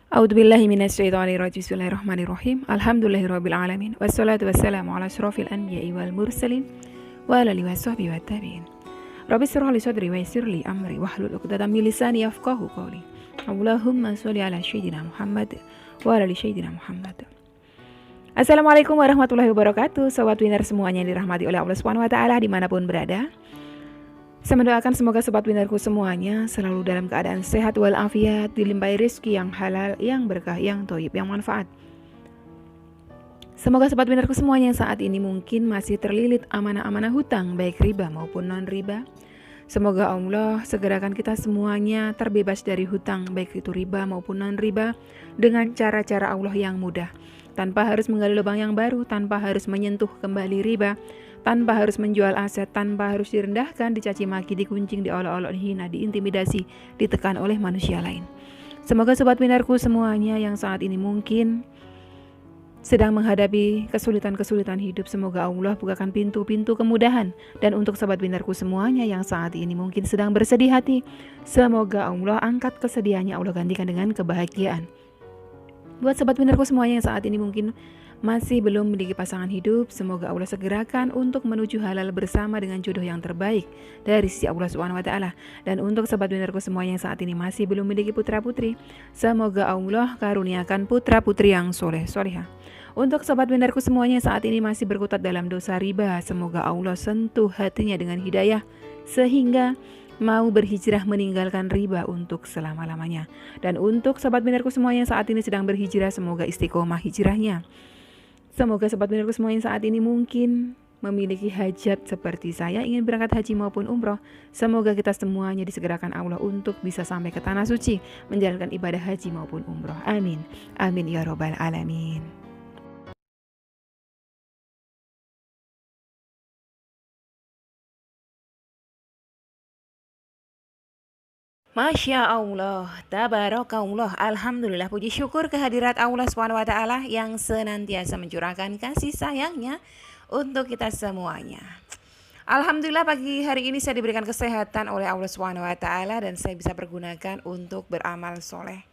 A'udzubillahi minasyaitonirrajim. Bismillahirrahmanirrahim. Alhamdulillahirabbil alamin. Wassalatu wassalamu ala asyrofil anbiya'i wal mursalin wa ala alihi washabbihi wattabi'in. Rabbi shrah li sadri wa yassir li amri wahlul 'uqdatam min lisani yafqahu qawli. Allahumma shalli ala sayyidina Muhammad wa ala ali sayyidina Muhammad. Assalamualaikum warahmatullahi wabarakatuh. Sobat Winner semuanya yang dirahmati oleh Allah Subhanahu wa taala dimanapun berada. Saya mendoakan semoga sobat winnerku semuanya selalu dalam keadaan sehat walafiat, dilimpahi rezeki yang halal, yang berkah, yang thayyib, yang manfaat. Semoga sobat winnerku semuanya yang saat ini mungkin masih terlilit amanah-amanah hutang, baik riba maupun non-riba. Semoga Allah segerakan kita semuanya terbebas dari hutang, baik itu riba maupun non-riba, dengan cara-cara Allah yang mudah. Tanpa harus menggali lubang yang baru, tanpa harus menyentuh kembali riba, tanpa harus menjual aset, tanpa harus direndahkan, dicaci maki, dikuncing, diolok-olok, dihina, diintimidasi, ditekan oleh manusia lain. Semoga sobat winnerku semuanya yang saat ini mungkin sedang menghadapi kesulitan-kesulitan hidup, semoga Allah bukakan pintu-pintu kemudahan. Dan untuk sobat winnerku semuanya yang saat ini mungkin sedang bersedih hati, semoga Allah angkat kesedihannya, Allah gantikan dengan kebahagiaan. Buat sobat winnerku semuanya yang saat ini mungkin masih belum memiliki pasangan hidup, semoga Allah segerakan untuk menuju halal bersama dengan jodoh yang terbaik dari sisi Allah Subhanahu wa taala. Dan untuk sobat winnerku semuanya yang saat ini masih belum memiliki putra-putri, semoga Allah karuniakan putra-putri yang soleh-solehah. Untuk sobat winnerku semuanya yang saat ini masih berkutat dalam dosa riba, semoga Allah sentuh hatinya dengan hidayah sehingga mau berhijrah meninggalkan riba untuk selama-lamanya. Dan untuk sobat winnerku semuanya yang saat ini sedang berhijrah, semoga istiqomah hijrahnya. Semoga sobat winnerku semuanya saat ini mungkin memiliki hajat seperti saya, ingin berangkat haji maupun umroh. Semoga kita semuanya disegerakan Allah untuk bisa sampai ke tanah suci, menjalankan ibadah haji maupun umroh. Amin. Amin ya robbal alamin. Masya Allah, tabarakallah, alhamdulillah, puji syukur kehadirat Allah SWT yang senantiasa mencurahkan kasih sayangnya untuk kita semuanya. Alhamdulillah pagi hari ini saya diberikan kesehatan oleh Allah SWT dan saya bisa pergunakan untuk beramal soleh.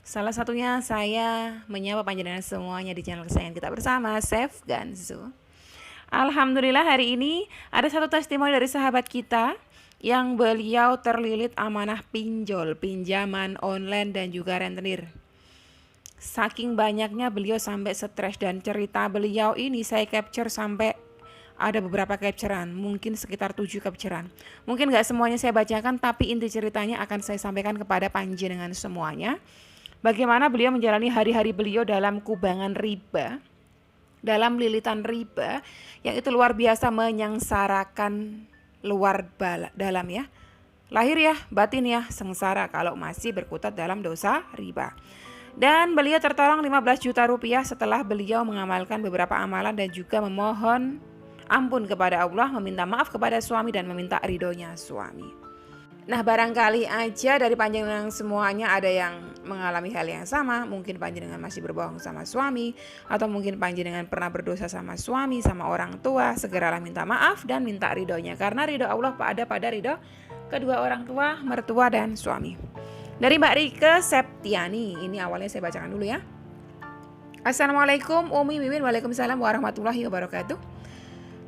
Salah satunya saya menyapa panjenengan semuanya di channel kesayangan kita bersama, Chef Gansu. Alhamdulillah hari ini ada satu testimoni dari sahabat kita yang beliau terlilit amanah pinjol, pinjaman online dan juga rentenir. Saking banyaknya beliau sampai stres, dan cerita beliau ini saya capture sampai ada beberapa capturean, mungkin sekitar 7 capturean. Mungkin gak semuanya saya bacakan, tapi inti ceritanya akan saya sampaikan kepada panjenengan semuanya. Bagaimana beliau menjalani hari-hari beliau dalam kubangan riba, dalam lilitan riba yang itu luar biasa menyengsarakan luar dalam ya, lahir ya, batin ya, sengsara kalau masih berkutat dalam dosa riba. Dan beliau tertolong 15 juta rupiah setelah beliau mengamalkan beberapa amalan dan juga memohon ampun kepada Allah, meminta maaf kepada suami dan meminta ridhonya suami. Nah, barangkali aja dari panjenengan semuanya ada yang mengalami hal yang sama. Mungkin panjenengan masih berbohong sama suami, atau mungkin panjenengan pernah berdosa sama suami, sama orang tua. Segeralah minta maaf dan minta ridhonya, karena ridho Allah ada pada ridho kedua orang tua, mertua dan suami. Dari Mbak Rike Septiani, ini awalnya saya bacakan dulu ya. Assalamualaikum Umi Mimin. Waalaikumsalam warahmatullahi wabarakatuh.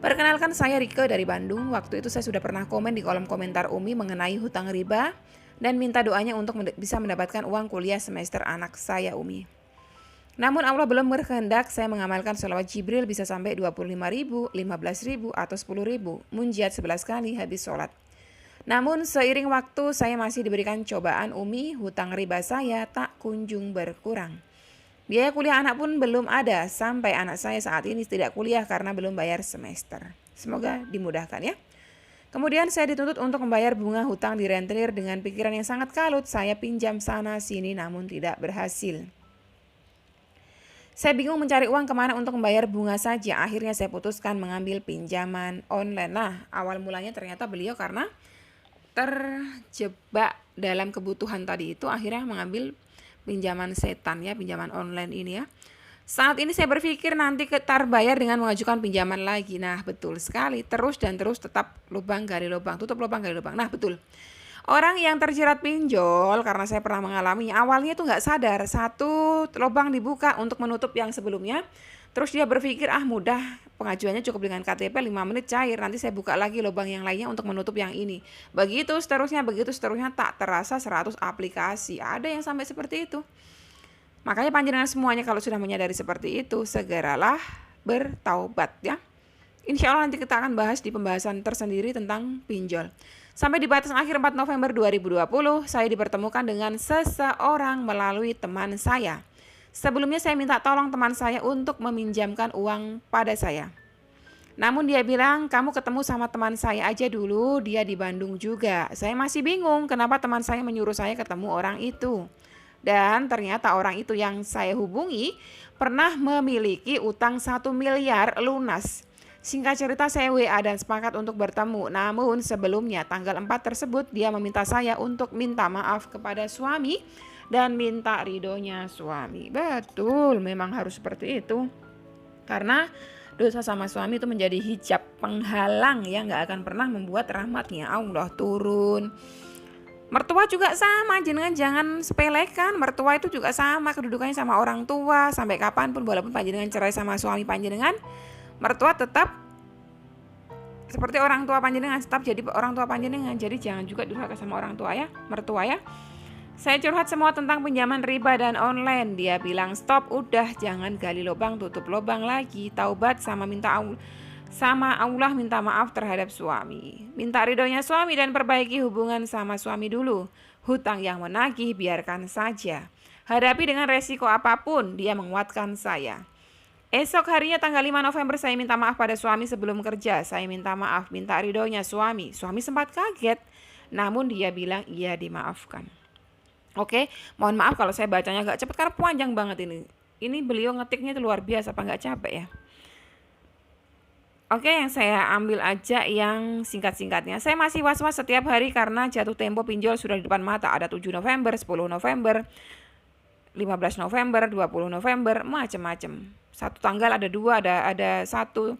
Perkenalkan, saya Rike dari Bandung. Waktu itu saya sudah pernah komen di kolom komentar Umi mengenai hutang riba dan minta doanya untuk bisa mendapatkan uang kuliah semester anak saya Umi. Namun Allah belum berkehendak saya mengamalkan sholawat Jibril bisa sampai 25.000, 15.000 atau 10.000, munjiat 11 kali habis sholat. Namun seiring waktu saya masih diberikan cobaan Umi, hutang riba saya tak kunjung berkurang. Biaya kuliah anak pun belum ada, sampai anak saya saat ini tidak kuliah karena belum bayar semester. Semoga dimudahkan ya. Kemudian saya dituntut untuk membayar bunga hutang di rentenir dengan pikiran yang sangat kalut. Saya pinjam sana sini namun tidak berhasil. Saya bingung mencari uang kemana untuk membayar bunga saja. Akhirnya saya putuskan mengambil pinjaman online. Nah, awal mulanya ternyata beliau karena terjebak dalam kebutuhan tadi itu akhirnya mengambil pinjaman setan ya, pinjaman online ini ya. Saat ini saya berpikir nanti terbayar dengan mengajukan pinjaman lagi. Nah betul sekali, terus dan terus tetap lubang gali lubang, tutup lubang gali lubang. Nah betul, Orang yang terjerat pinjol, karena saya pernah mengalaminya, awalnya tuh nggak sadar, satu lubang dibuka untuk menutup yang sebelumnya. Terus dia berpikir, ah mudah, pengajuannya cukup dengan KTP 5 menit cair, nanti saya buka lagi lubang yang lainnya untuk menutup yang ini. Begitu seterusnya, tak terasa 100 aplikasi. Ada yang sampai seperti itu. Makanya panjenengan semuanya kalau sudah menyadari seperti itu, segeralah bertaubat ya. Insya Allah nanti kita akan bahas di pembahasan tersendiri tentang pinjol. Sampai di batas akhir 4 November 2020, saya dipertemukan dengan seseorang melalui teman saya. Sebelumnya saya minta tolong teman saya untuk meminjamkan uang pada saya. Namun dia bilang, kamu ketemu sama teman saya aja dulu, dia di Bandung juga. Saya masih bingung kenapa teman saya menyuruh saya ketemu orang itu. Dan ternyata orang itu yang saya hubungi pernah memiliki utang 1 miliar lunas. Singkat cerita saya WA dan sepakat untuk bertemu. Namun sebelumnya tanggal 4 tersebut dia meminta saya untuk minta maaf kepada suami dan minta ridhonya suami. Betul, memang harus seperti itu. Karena dosa sama suami itu menjadi hijab penghalang yang gak akan pernah membuat rahmatnya Allah turun. Mertua juga sama, jangan sepelekan. Mertua itu juga sama, kedudukannya sama orang tua. Sampai kapanpun walaupun panjenengan cerai sama suami panjenengan, mertua tetap seperti orang tua panjenengan, tetap jadi orang tua panjenengan. Jadi jangan juga durhaka sama orang tua ya, mertua ya. Saya curhat semua tentang pinjaman riba dan online. Dia bilang stop, udah jangan gali lubang tutup lubang lagi. Taubat sama Allah minta maaf terhadap suami. Minta ridhonya suami dan perbaiki hubungan sama suami dulu. Hutang yang menagih biarkan saja. Hadapi dengan resiko apapun, dia menguatkan saya. Esok harinya tanggal 5 November saya minta maaf pada suami sebelum kerja. Saya minta maaf, minta ridhonya suami. Suami sempat kaget, namun dia bilang iya dimaafkan. Oke, mohon maaf kalau saya bacanya agak cepat karena panjang banget ini. Ini beliau ngetiknya itu luar biasa, apa nggak capek ya? Oke, yang saya ambil aja yang singkat-singkatnya. Saya masih was-was setiap hari karena jatuh tempo pinjol sudah di depan mata. Ada 7 November, 10 November, 15 November, 20 November, macam-macam. Satu tanggal ada 2, ada 1,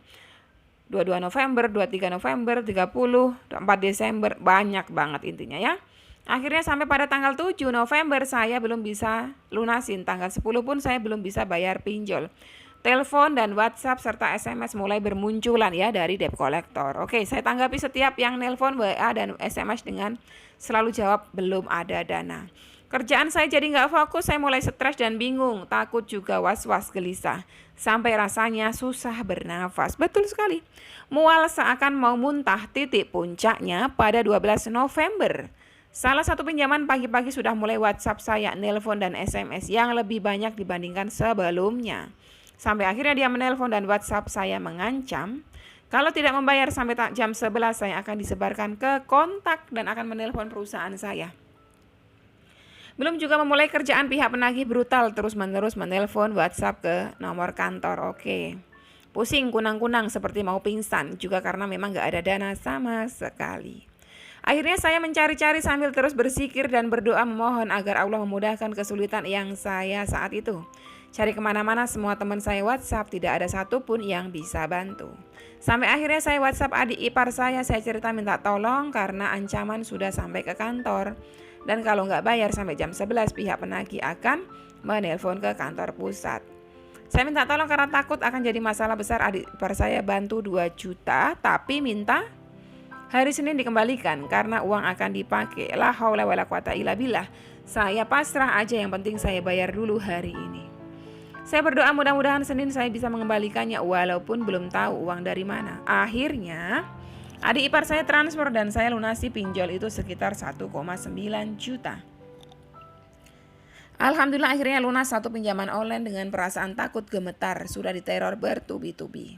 22 November, 23 November, 30, 4 Desember, banyak banget intinya ya. Akhirnya sampai pada tanggal 7 November saya belum bisa lunasin, tanggal 10 pun saya belum bisa bayar pinjol. Telepon dan WhatsApp serta SMS mulai bermunculan ya dari debt collector. Oke, saya tanggapi setiap yang nelpon, WA dan SMS dengan selalu jawab belum ada dana. Kerjaan saya jadi nggak fokus, saya mulai stres dan bingung, takut juga was-was gelisah. Sampai rasanya susah bernafas. Betul sekali. Mual seakan mau muntah, titik puncaknya pada 12 November. Salah satu pinjaman pagi-pagi sudah mulai WhatsApp saya, nelpon dan SMS yang lebih banyak dibandingkan sebelumnya. Sampai akhirnya dia menelpon dan WhatsApp saya mengancam, kalau tidak membayar sampai jam 11 saya akan disebarkan ke kontak dan akan menelpon perusahaan saya. Belum juga memulai kerjaan pihak penagih brutal terus-menerus menelpon WhatsApp ke nomor kantor. Oke. Pusing, kunang-kunang seperti mau pingsan juga karena memang gak ada dana sama sekali. Akhirnya saya mencari-cari sambil terus berzikir dan berdoa memohon agar Allah memudahkan kesulitan yang saya saat itu. Cari kemana-mana semua teman saya WhatsApp, tidak ada satupun yang bisa bantu. Sampai akhirnya saya WhatsApp adik ipar saya cerita minta tolong karena ancaman sudah sampai ke kantor. Dan kalau nggak bayar sampai jam 11 pihak penagih akan menelpon ke kantor pusat. Saya minta tolong karena takut akan jadi masalah besar, adik ipar saya bantu 2 juta tapi minta hari Senin dikembalikan karena uang akan dipakai. La haula wala quwata illa billah. Saya pasrah aja, yang penting saya bayar dulu hari ini. Saya berdoa mudah-mudahan Senin saya bisa mengembalikannya walaupun belum tahu uang dari mana. Akhirnya adik ipar saya transfer dan saya lunasi pinjol itu sekitar 1,9 juta. Alhamdulillah akhirnya lunas satu pinjaman online dengan perasaan takut gemetar, sudah diteror bertubi-tubi.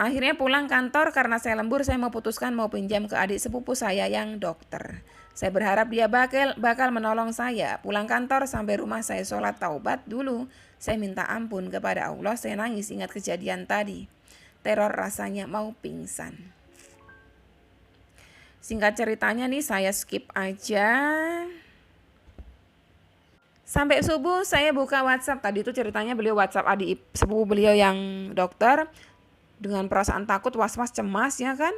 Akhirnya pulang kantor karena saya lembur, saya memutuskan mau pinjam ke adik sepupu saya yang dokter. Saya berharap dia bakal menolong saya. Pulang kantor sampai rumah saya sholat taubat dulu. Saya minta ampun kepada Allah, saya nangis ingat kejadian tadi. Teror rasanya mau pingsan. Singkat ceritanya nih saya skip aja. Sampai subuh saya buka WhatsApp. Tadi itu ceritanya beliau WhatsApp adik sepupu beliau yang dokter. Dengan perasaan takut, was-was, cemas ya kan.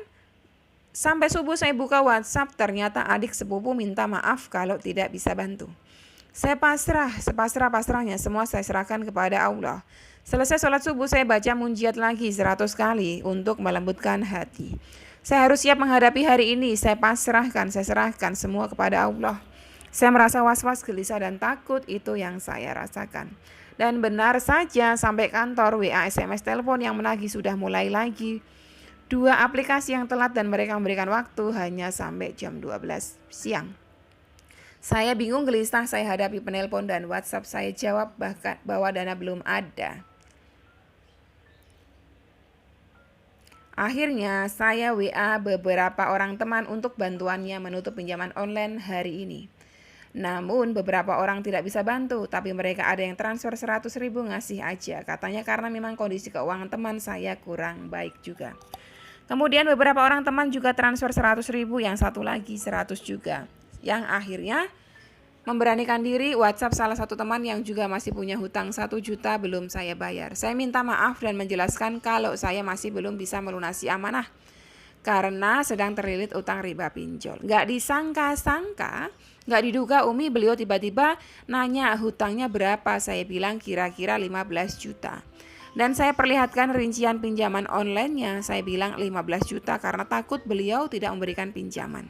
Sampai subuh saya buka WhatsApp, ternyata adik sepupu minta maaf kalau tidak bisa bantu. Saya pasrah, sepasrah-pasrahnya semua saya serahkan kepada Allah. Selesai sholat subuh saya baca munjiat lagi 100 kali untuk melembutkan hati. Saya harus siap menghadapi hari ini, saya serahkan semua kepada Allah. Saya merasa was-was, gelisah dan takut, itu yang saya rasakan. Dan benar saja sampai kantor, WA, SMS, telepon yang menagih sudah mulai lagi. 2 aplikasi yang telat dan mereka memberikan waktu hanya sampai jam 12 siang. Saya bingung, gelisah, saya hadapi penelpon dan WhatsApp saya jawab bahkan bahwa dana belum ada. Akhirnya saya WA beberapa orang teman untuk bantuannya menutup pinjaman online hari ini. Namun beberapa orang tidak bisa bantu, tapi mereka ada yang transfer 100.000 ngasih aja. Katanya karena memang kondisi keuangan teman saya kurang baik juga. Kemudian beberapa orang teman juga transfer 100.000, yang satu lagi 100 juga. Yang akhirnya memberanikan diri WhatsApp salah satu teman yang juga masih punya hutang 1 juta belum saya bayar. Saya minta maaf dan menjelaskan kalau saya masih belum bisa melunasi amanah karena sedang terlilit utang riba pinjol. Gak disangka-sangka, gak diduga Umi beliau tiba-tiba nanya hutangnya berapa. Saya bilang kira-kira 15 juta. Dan saya perlihatkan rincian pinjaman online-nya. Saya bilang 15 juta karena takut beliau tidak memberikan pinjaman.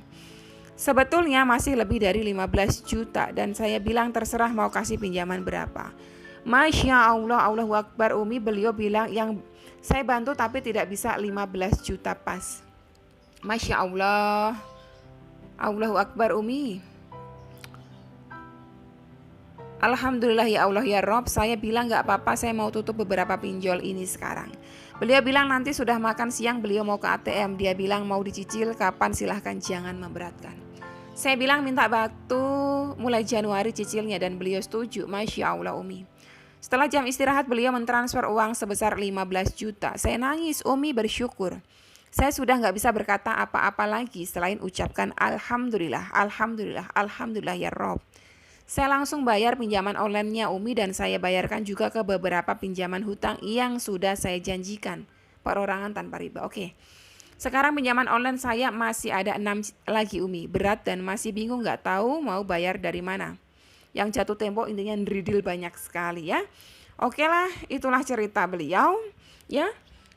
Sebetulnya masih lebih dari 15 juta dan saya bilang terserah mau kasih pinjaman berapa. Masya Allah, Allahu Akbar Umi, beliau bilang yang saya bantu tapi tidak bisa 15 juta pas. Masya Allah, Allahu Akbar Umi. Alhamdulillah ya Allah ya Rob, saya bilang gak apa-apa, saya mau tutup beberapa pinjol ini sekarang. Beliau bilang nanti sudah makan siang beliau mau ke ATM, dia bilang mau dicicil kapan silahkan jangan memberatkan. Saya bilang minta waktu mulai Januari cicilnya dan beliau setuju. Masya Allah Umi. Setelah jam istirahat beliau mentransfer uang sebesar 15 juta. Saya nangis, Umi bersyukur. Saya sudah gak bisa berkata apa-apa lagi selain ucapkan Alhamdulillah, Alhamdulillah, Alhamdulillah ya Rob. Saya langsung bayar pinjaman online-nya Umi dan saya bayarkan juga ke beberapa pinjaman hutang yang sudah saya janjikan. Perorangan tanpa riba. Oke. Sekarang pinjaman online saya masih ada 6 lagi Umi. Berat dan masih bingung gak tahu mau bayar dari mana. Yang jatuh tempo intinya ngeridil banyak sekali ya. Oke lah, itulah cerita beliau. Ya,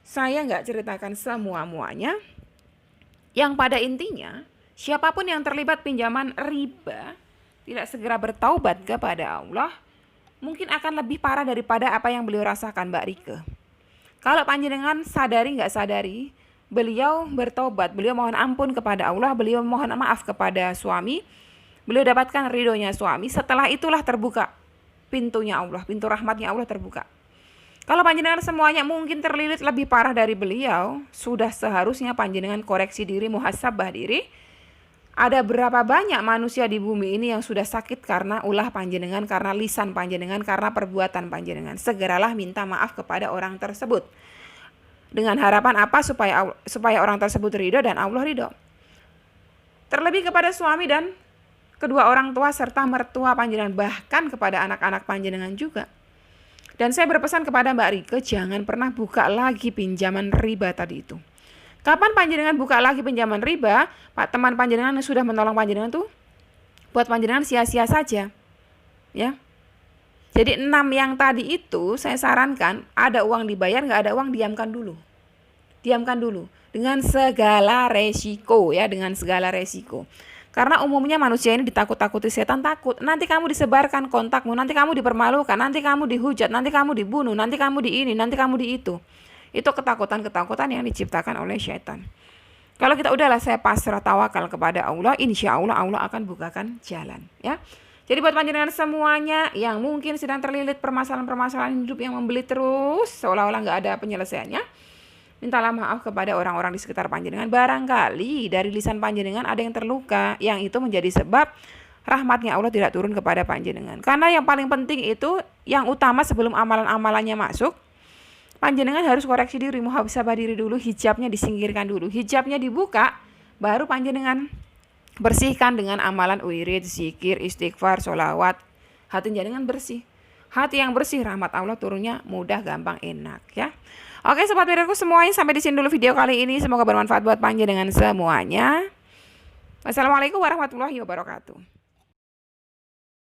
saya gak ceritakan semua-muanya. Yang pada intinya, siapapun yang terlibat pinjaman riba tidak segera bertaubat kepada Allah, mungkin akan lebih parah daripada apa yang beliau rasakan Mbak Rike. Kalau panjenengan sadari nggak sadari, beliau bertobat, beliau mohon ampun kepada Allah, beliau mohon maaf kepada suami, beliau dapatkan ridhonya suami, setelah itulah terbuka pintunya Allah, pintu rahmatnya Allah terbuka. Kalau panjenengan semuanya mungkin terlilit lebih parah dari beliau, sudah seharusnya panjenengan koreksi diri, muhasabah diri. Ada berapa banyak manusia di bumi ini yang sudah sakit karena ulah panjenengan, karena lisan panjenengan, karena perbuatan panjenengan. Segeralah minta maaf kepada orang tersebut. Dengan harapan apa? Supaya orang tersebut ridho dan Allah ridho. Terlebih kepada suami dan kedua orang tua serta mertua panjenengan, bahkan kepada anak-anak panjenengan juga. Dan saya berpesan kepada Mbak Rike, jangan pernah buka lagi pinjaman riba tadi itu. Kapan panjenengan buka lagi pinjaman riba, Pak teman panjenengan yang sudah menolong panjenengan tuh buat panjenengan sia-sia saja. Ya. Jadi 6 yang tadi itu saya sarankan, ada uang dibayar, nggak ada uang diamkan dulu. Diamkan dulu dengan segala resiko ya, dengan segala resiko. Karena umumnya manusia ini ditakut-takuti setan, takut. Nanti kamu disebarkan kontakmu, nanti kamu dipermalukan, nanti kamu dihujat, nanti kamu dibunuh, nanti kamu di ini, nanti kamu di itu. Itu ketakutan-ketakutan yang diciptakan oleh syaitan. Kalau kita udahlah saya pasrah tawakal kepada Allah, insya Allah Allah akan bukakan jalan ya. Jadi buat panjenengan semuanya yang mungkin sedang terlilit permasalahan-permasalahan hidup yang membelit terus seolah-olah nggak ada penyelesaiannya, mintalah maaf kepada orang-orang di sekitar panjenengan. Barangkali dari lisan panjenengan ada yang terluka, yang itu menjadi sebab rahmatnya Allah tidak turun kepada panjenengan. Karena yang paling penting itu, yang utama sebelum amalan-amalannya masuk, panjenengan harus koreksi diri, muhasabah diri dulu, hijabnya disingkirkan dulu. Hijabnya dibuka, baru panjenengan bersihkan dengan amalan wirid, zikir, istighfar, sholawat. Hati panjenengan bersih. Hati yang bersih, rahmat Allah turunnya mudah, gampang, enak ya. Oke sobat mirrorku semuanya, sampai di sini dulu video kali ini. Semoga bermanfaat buat panjenengan semuanya. Wassalamualaikum warahmatullahi wabarakatuh.